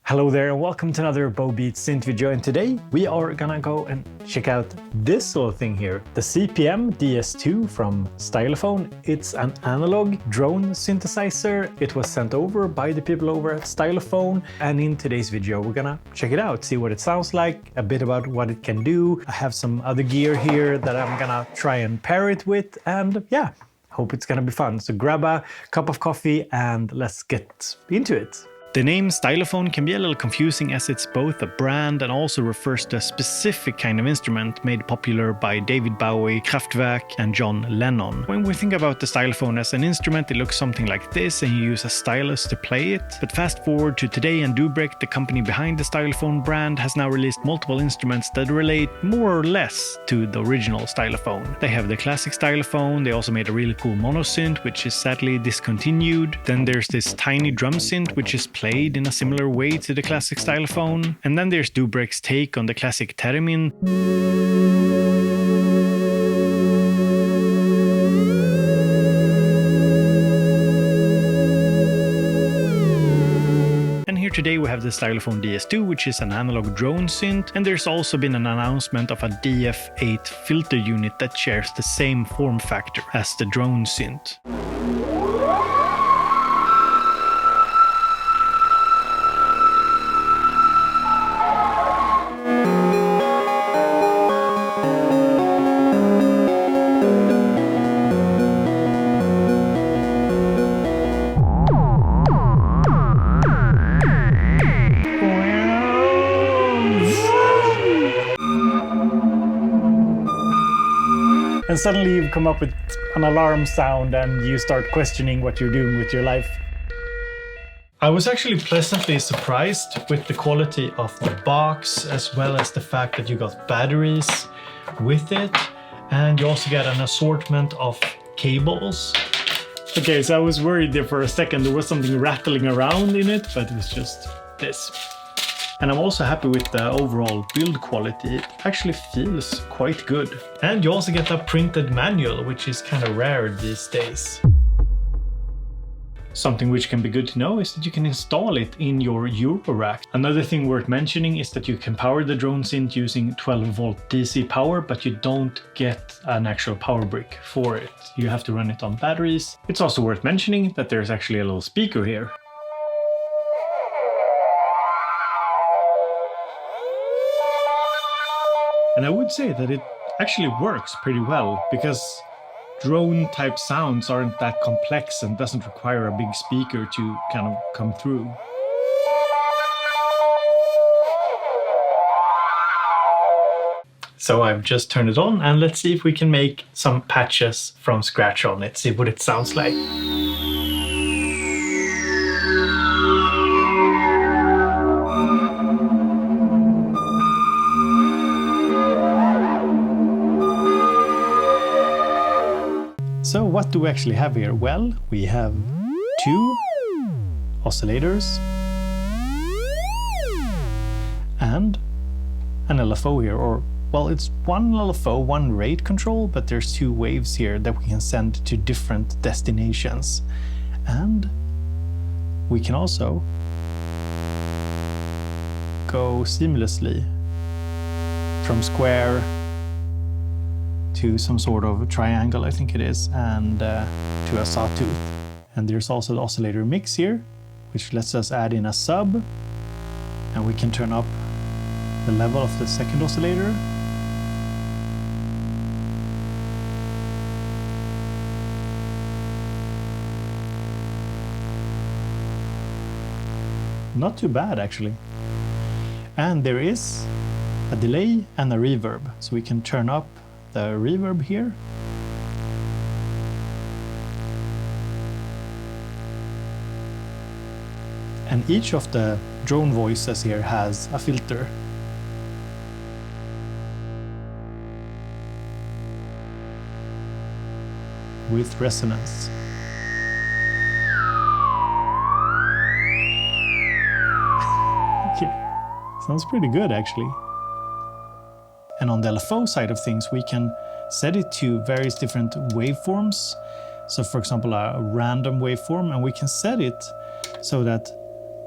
Hello there and welcome to another BoBeats synth video, and today we are gonna go and check out this little thing here, the CPM DS-2 from Stylophone. It's an analog drone synthesizer. It was sent over by the people over at Stylophone, and in today's video we're gonna check it out, see what it sounds like, a bit about what it can do. I have some other gear here that I'm gonna try and pair it with, and yeah, hope it's gonna be fun. So grab a cup of coffee and let's get into it. The name Stylophone can be a little confusing as it's both a brand and also refers to a specific kind of instrument made popular by David Bowie, Kraftwerk and John Lennon. When we think about the Stylophone as an instrument, it looks something like this and you use a stylus to play it. But fast forward to today and Dubrek, the company behind the Stylophone brand, has now released multiple instruments that relate more or less to the original Stylophone. They have the classic Stylophone, they also made a really cool mono synth which is sadly discontinued. Then there's this tiny drum synth which is played in a similar way to the classic Stylophone. And then there's Dubrek's take on the classic theremin. And here today we have the Stylophone DS-2, which is an analog drone synth, and there's also been an announcement of a DF8 filter unit that shares the same form factor as the drone synth. And suddenly you've come up with an alarm sound and you start questioning what you're doing with your life. I was actually pleasantly surprised with the quality of the box, as well as the fact that you got batteries with it, and you also get an assortment of cables. Okay, so I was worried there for a second there was something rattling around in it, but it was just this. And I'm also happy with the overall build quality. It actually feels quite good. And you also get a printed manual, which is kind of rare these days. Something which can be good to know is that you can install it in your Eurorack. Another thing worth mentioning is that you can power the drone synth using 12-volt DC power, but you don't get an actual power brick for it. You have to run it on batteries. It's also worth mentioning that there's actually a little speaker here. And I would say that it actually works pretty well, because drone type sounds aren't that complex and doesn't require a big speaker to kind of come through. So I've just turned it on, and let's see if we can make some patches from scratch on it, see what it sounds like. So what do we actually have here? Well, we have two oscillators and an LFO here, or well, it's one LFO, one rate control, but there's two waves here that we can send to different destinations. And we can also go seamlessly from square to some sort of triangle, I think it is, and to a sawtooth. And there's also the oscillator mix here, which lets us add in a sub, and we can turn up the level of the second oscillator. Not too bad, actually. And there is a delay and a reverb, so we can turn up the reverb here. And each of the drone voices here has a filter. With resonance. Okay, sounds pretty good actually. And on the LFO side of things, we can set it to various different waveforms. So for example, a random waveform, and we can set it so that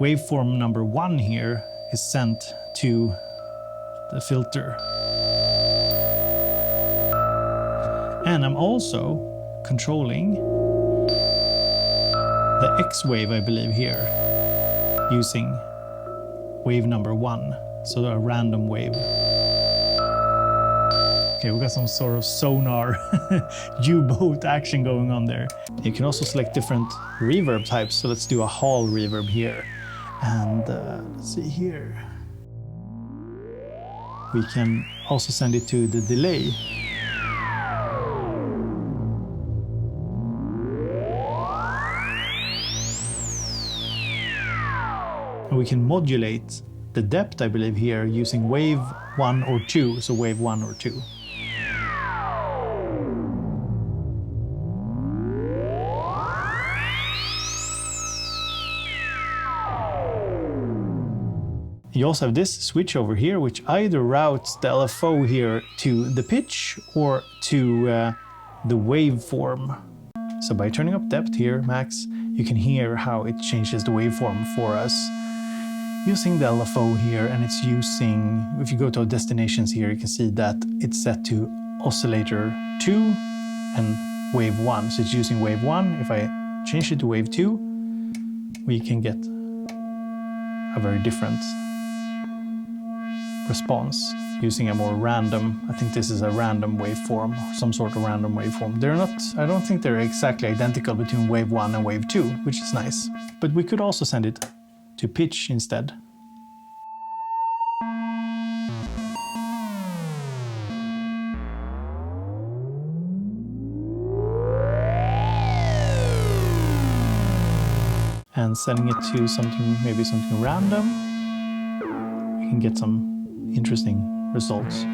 waveform number 1 here is sent to the filter. And I'm also controlling the X wave, I believe, here, using wave number 1, so a random wave. Okay, we've got some sort of sonar U-boat action going on there. You can also select different reverb types, so let's do a hall reverb here. And let's see here. We can also send it to the delay. And we can modulate the depth, I believe, here using wave 1 or 2, so wave 1 or 2. You also have this switch over here, which either routes the LFO here to the pitch or to the waveform. So by turning up depth here, max, you can hear how it changes the waveform for us. Using the LFO here, and it's using, if you go to our destinations here, you can see that it's set to oscillator 2 and wave 1. So it's using wave 1. If I change it to wave 2, we can get a very different response using a more random, I think this is a random waveform, some sort of random waveform. They're not, I don't think they're exactly identical between wave 1 and wave 2, which is nice. But we could also send it to pitch instead. And setting it to something, maybe something random, we can get some interesting results.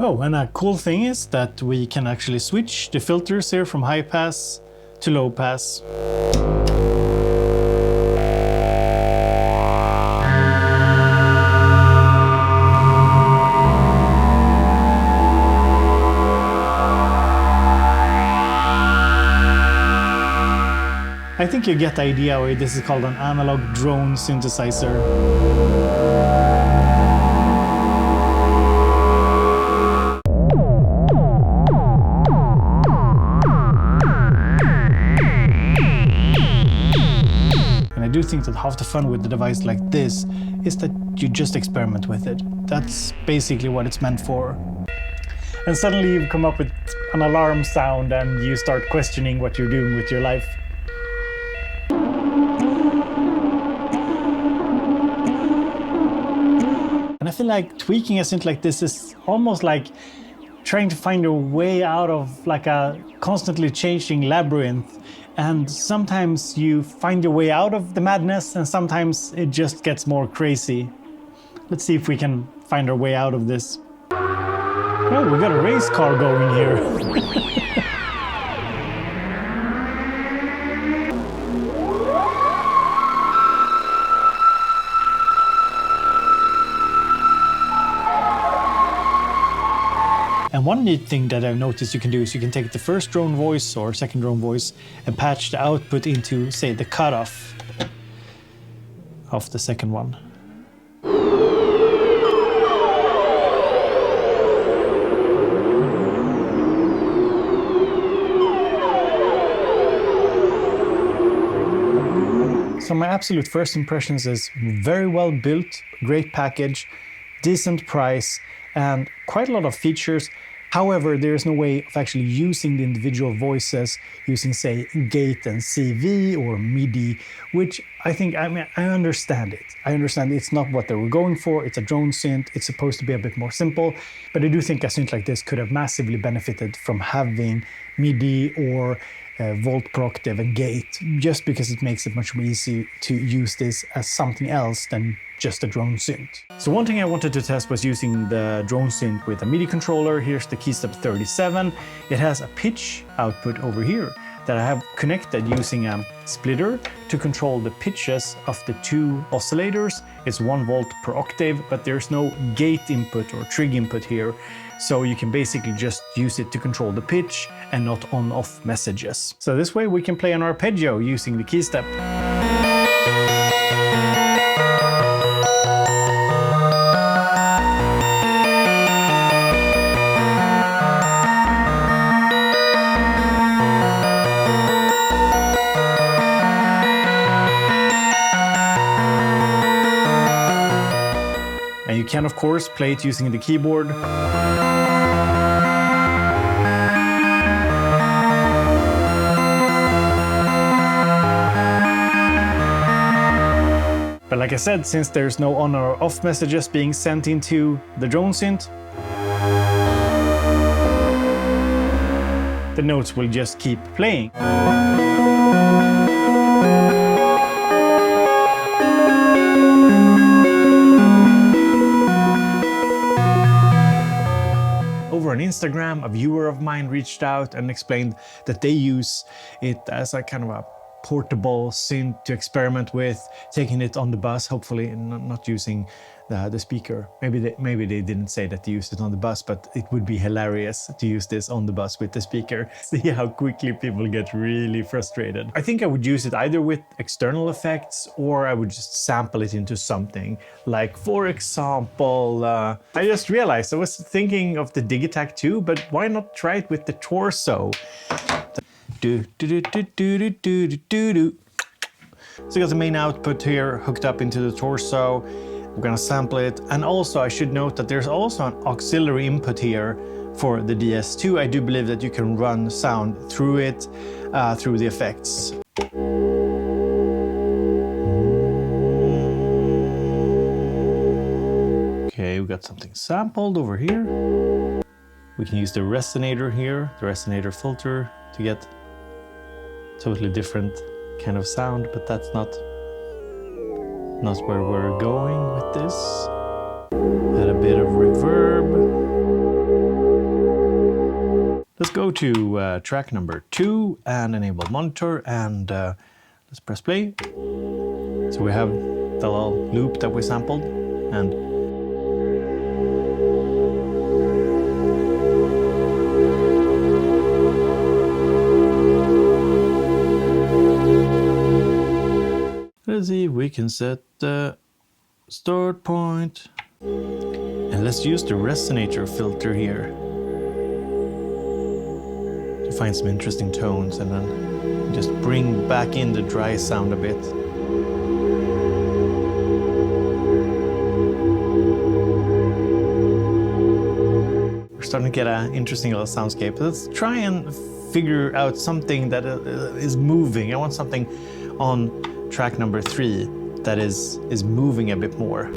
Oh, and a cool thing is that we can actually switch the filters here from high pass to low pass. I think you get the idea why this is called an analog drone synthesizer. And I do think that half the fun with a device like this is that you just experiment with it. That's basically what it's meant for. And suddenly you've come up with an alarm sound and you start questioning what you're doing with your life. And I feel like tweaking a synth like this is almost like trying to find a way out of like a constantly changing labyrinth. And sometimes you find your way out of the madness and sometimes it just gets more crazy. Let's see if we can find our way out of this. Oh, we got a race car going here. And one neat thing that I've noticed you can do is you can take the first drone voice or second drone voice and patch the output into, say, the cutoff of the second one. So my absolute first impressions is very well built, great package, decent price, and quite a lot of features, However, there is no way of actually using the individual voices using, say, gate and CV or MIDI, which I think, I mean, I understand it. I understand it's not what they were going for. It's a drone synth. It's supposed to be a bit more simple, but I do think a synth like this could have massively benefited from having MIDI or volt per octave and gate, just because it makes it much more easy to use this as something else than just a drone synth. So one thing I wanted to test was using the drone synth with a MIDI controller. Here's the keystep 37. It has a pitch output over here that I have connected using a splitter to control the pitches of the two oscillators. It's 1 volt per octave, but there's no gate input or trig input here. So you can basically just use it to control the pitch and not on-off messages. So this way we can play an arpeggio using the keystep. And you can, of course, play it using the keyboard. But like I said, since there's no on or off messages being sent into the drone synth, the notes will just keep playing. Over on Instagram, a viewer of mine reached out and explained that they use it as a kind of a portable synth to experiment with, taking it on the bus, hopefully not using the speaker. Maybe they didn't say that they used it on the bus, but it would be hilarious to use this on the bus with the speaker. See how quickly people get really frustrated. I think I would use it either with external effects, or I would just sample it into something. Like, for example, I just realized I was thinking of the Digitac 2, but why not try it with the torso? Do, do, do, do, do, do, do, do, do. So you got the main output here hooked up into the torso. We're gonna sample it. And also I should note that there's also an auxiliary input here for the DS2. I do believe that you can run sound through it, through the effects. Okay, we got something sampled over here. We can use the resonator here, the resonator filter, to get totally different kind of sound, but that's not where we're going with this. Add a bit of reverb. Let's go to track number 2 and enable monitor, and let's press play. So we have the little loop that we sampled, and let's see if we can set the start point. And let's use the resonator filter here to find some interesting tones, and then just bring back in the dry sound a bit. We're starting to get an interesting little soundscape. Let's try and figure out something that is moving. I want something on track number 3 that is moving a bit more.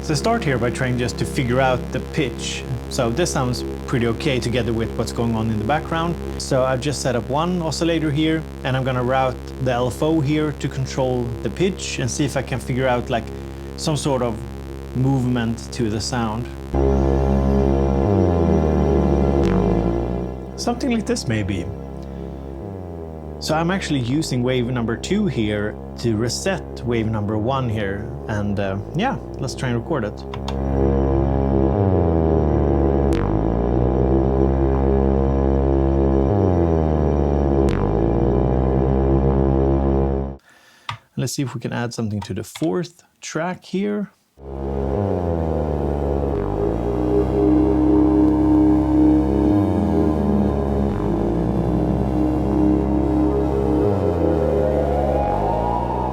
So start here by trying just to figure out the pitch. So this sounds pretty okay together with what's going on in the background. So I've just set up one oscillator here, and I'm gonna route the LFO here to control the pitch and see if I can figure out like some sort of movement to the sound. Something like this maybe. So I'm actually using wave number 2 here to reset wave number 1 here. And yeah, let's try and record it. Let's see if we can add something to the 4th track here.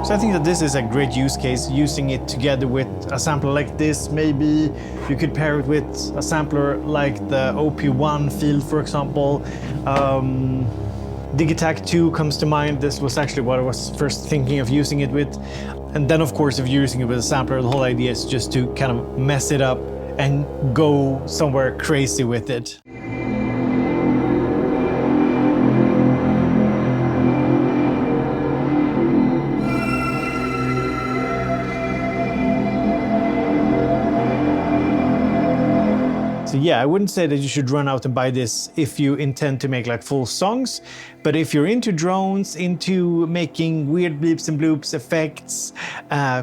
So I think that this is a great use case, using it together with a sampler like this. Maybe you could pair it with a sampler like the OP1 field, for example. Digitakt 2 comes to mind. This was actually what I was first thinking of using it with. And then of course, if you're using it with a sampler, the whole idea is just to kind of mess it up and go somewhere crazy with it. So yeah, I wouldn't say that you should run out and buy this if you intend to make like full songs, but if you're into drones, into making weird bleeps and bloops, effects,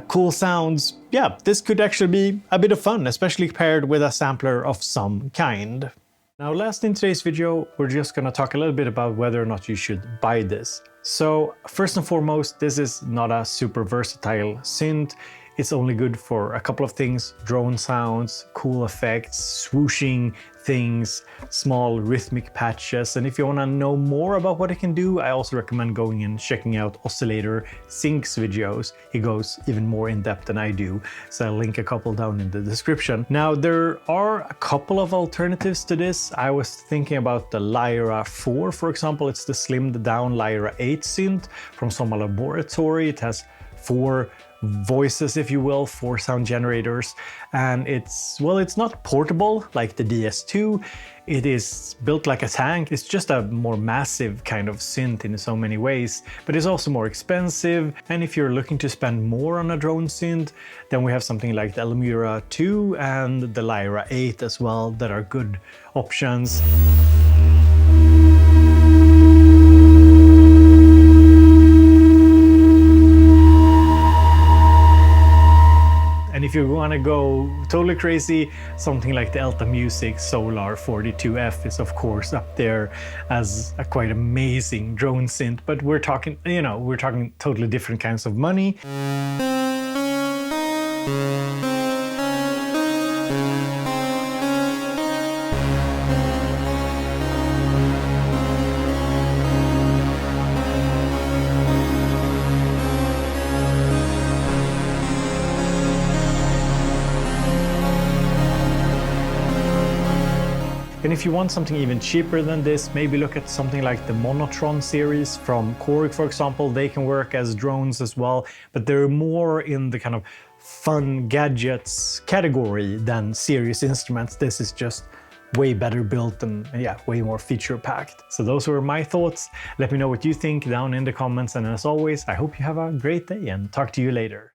cool sounds, yeah, this could actually be a bit of fun, especially paired with a sampler of some kind. Now, last in today's video, we're just gonna talk a little bit about whether or not you should buy this. So first and foremost, this is not a super versatile synth. It's only good for a couple of things: drone sounds, cool effects, swooshing things, small rhythmic patches. And if you want to know more about what it can do, I also recommend going and checking out Oscillator Sync's videos. He goes even more in depth than I do, so I'll link a couple down in the description. Now, there are a couple of alternatives to this. I was thinking about the Lyra 4, for example. It's the slimmed down Lyra 8 synth from some laboratory. It has 4 voices, if you will, 4 sound generators, and it's not portable like the DS-2. It is built like a tank. It's just a more massive kind of synth in so many ways, but it's also more expensive. And if you're looking to spend more on a drone synth, then we have something like the Elmyra 2 and the Lyra 8 as well that are good options. And if you want to go totally crazy, something like the Elmyra Solar 42F is of course up there as a quite amazing drone synth, but we're talking, we're talking totally different kinds of money. And if you want something even cheaper than this, maybe look at something like the Monotron series from Korg, for example. They can work as drones as well, but they're more in the kind of fun gadgets category than serious instruments. This is just way better built and yeah, way more feature packed. So those were my thoughts. Let me know what you think down in the comments. And as always, I hope you have a great day and talk to you later.